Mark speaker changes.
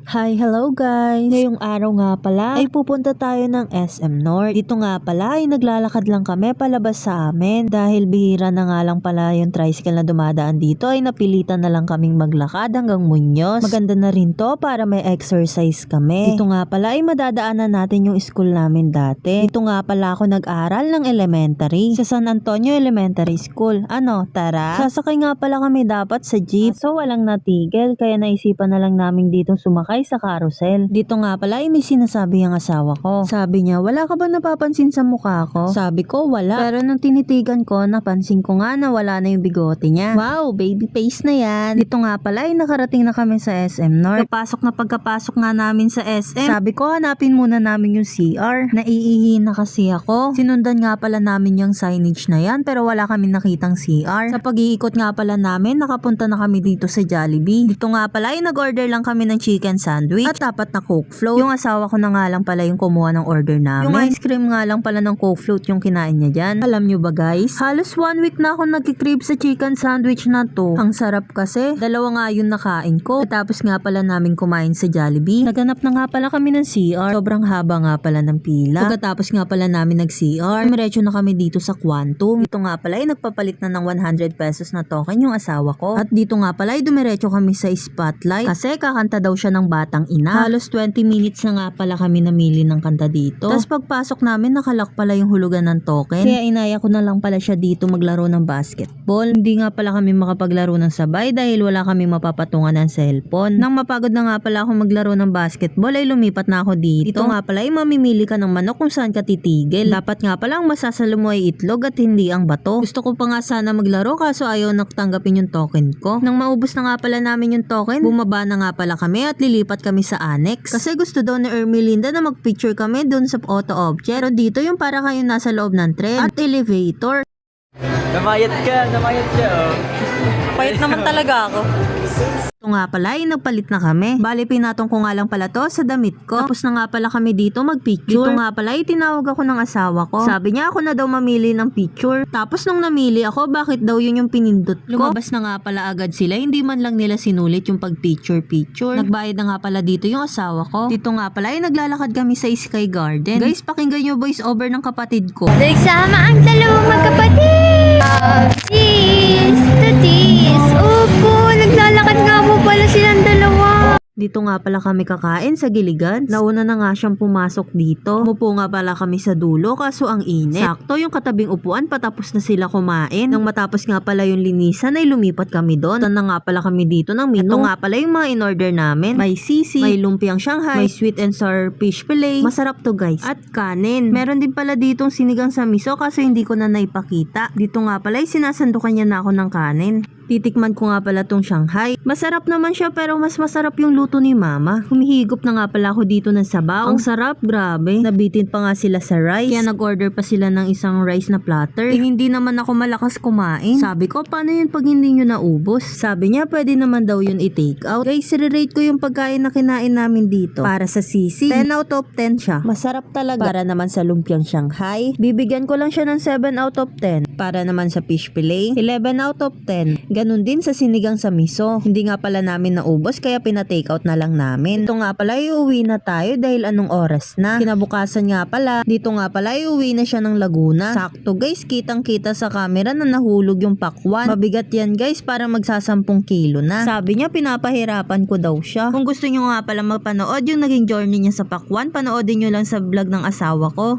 Speaker 1: Hi, hello guys! Ngayong araw nga pala ay pupunta tayo ng SM North. Dito nga pala ay naglalakad lang kami palabas sa amin dahil bihira na nga lang pala yung tricycle na dumadaan dito ay napilitan na lang kaming maglakad hanggang Muñoz. Maganda na rin to para may exercise kami. Dito nga pala ay madadaanan natin yung school namin dati. Dito nga pala ako nag-aral ng elementary sa San Antonio Elementary School. Ano, tara? Sasakay nga pala kami dapat sa jeep. So walang natigil kaya naisipan na lang namin dito sumakay sa carousel. Dito nga pala ay may sinasabi ang asawa ko. Sabi niya, wala ka ba napapansin sa mukha ko? Sabi ko, wala. Pero nung tinitigan ko, napansin ko nga na wala na yung bigote niya. Wow, baby face na yan. Dito nga pala ay nakarating na kami sa SM North. Pagkapasok nga namin sa SM, sabi ko hanapin muna namin yung CR. Naiihi na kasi ako. Sinundan nga pala namin yung signage na yan pero wala kami nakitang CR. Sa pag-iikot nga pala namin, nakapunta na kami dito sa Jollibee. Dito nga pala ay nag-order lang kami ng chicken sandwich at dapat na Coke float. Yung asawa ko na nga lang pala yung kumuha ng order namin. Yung ice cream nga lang pala ng Coke float yung kinain niya dyan. Alam nyo ba guys? Halos 1 week na ako nagkikrib sa chicken sandwich na to. Ang sarap kasi. Dalawa nga yung nakain ko. At tapos nga pala namin kumain sa Jollibee. Naganap na nga pala kami ng CR. Sobrang haba nga pala ng pila. Pagkatapos nga pala namin nag-CR, diretso na kami dito sa Quantum. Dito nga pala ay nagpapalit na ng 100 pesos na token yung asawa ko. At dito nga pala ay dumiretso kami sa Spotlight kasi kakanta daw siya ng Batang Ina. Halos 20 minutes na nga pala kami namili ng kanta dito. Tapos pagpasok namin nakalak pala yung hulugan ng token. Kaya inaya ko na lang pala siya dito maglaro ng basketball. Hindi nga pala kami makapaglaro ng sabay dahil wala kami mapapatungan ng cellphone. Nang mapagod na nga pala ako maglaro ng basketball ay lumipat na ako dito. Dito nga pala ay mamimili ka ng manok kung saan ka titigil. Dapat nga pala ang masasalo mo ay itlog at hindi ang bato. Gusto ko pa nga sana maglaro kaso ayaw natanggapin yung token ko. Nang maubos na nga pala namin yung token, bumaba na nga pala kami at lilipat kami sa annex. Kasi gusto daw ni Ermelinda na magpicture kami dun sa auto object. Pero dito yung para kayo nasa loob ng tren at elevator.
Speaker 2: Namayat siya oh.
Speaker 1: Payat naman talaga ako. Ito nga pala ay nagpalit na kami. Bali pinatong ko nga lang pala to sa damit ko. Tapos na nga pala kami dito magpicture. Dito nga pala ay tinawag ako ng asawa ko. Sabi niya ako na daw mamili ng picture. Tapos nung namili ako, bakit daw yun yung pinindot ko? Lumabas na nga pala agad sila. Hindi man lang nila sinulit yung pag-picture. Nagbayad na nga pala dito yung asawa ko. Dito nga pala ay naglalakad kami sa Sky Garden. Guys, pakinggan yung voice over ng kapatid ko.
Speaker 3: Nagsama ang dalawang magkapatid. Cheese to cheese. Opo, naglalakad nga po pala silang dalawa.
Speaker 1: Dito nga pala kami kakain sa Giligan. Nauna na nga siyang pumasok dito. Umupo nga pala kami sa dulo kaso ang init. Sakto yung katabing upuan patapos na sila kumain. Nang matapos nga pala yung linisan ay lumipat kami doon. Tan na nga pala kami dito ng menu. Ito nga pala yung mga in-order namin. May sisig, may lumpiang Shanghai, may sweet and sour fish fillet. Masarap to guys. At kanin. Meron din pala ditong sinigang sa miso kaso hindi ko na naipakita. Dito nga pala ay sinasandukan niya na ako ng kanin. Titikman ko nga pala tong Shanghai. Masarap naman siya pero mas masarap yung luto ni mama. Humihigop na nga pala ako dito ng sabaw. Ang sarap, grabe. Nabitin pa nga sila sa rice. Kaya nag-order pa sila ng isang rice na platter. Eh hindi naman ako malakas kumain. Sabi ko, paano yun pag hindi nyo naubos? Sabi niya, pwede naman daw yun i-take out. Guys, i-rate ko yung pagkain na kinain namin dito. Para sa sisi, 10 out of 10 siya. Masarap talaga. Para naman sa lumpiang Shanghai, bibigyan ko lang siya ng 7 out of 10. Para naman sa fish fillet, 11 out of 10. Ganun din sa sinigang sa miso. Hindi nga pala namin naubos kaya pina-take out na lang namin. Ito nga pala iuwi na tayo dahil anong oras na. Kinabukasan nga pala, dito nga pala iuwi na siya ng Laguna. Sakto guys, kitang kita sa camera na nahulog yung pakwan. Mabigat yan guys para magsasampung kilo na. Sabi niya pinapahirapan ko daw siya. Kung gusto nyo nga pala mapanood yung naging journey niya sa pakwan, panoodin nyo lang sa vlog ng asawa ko.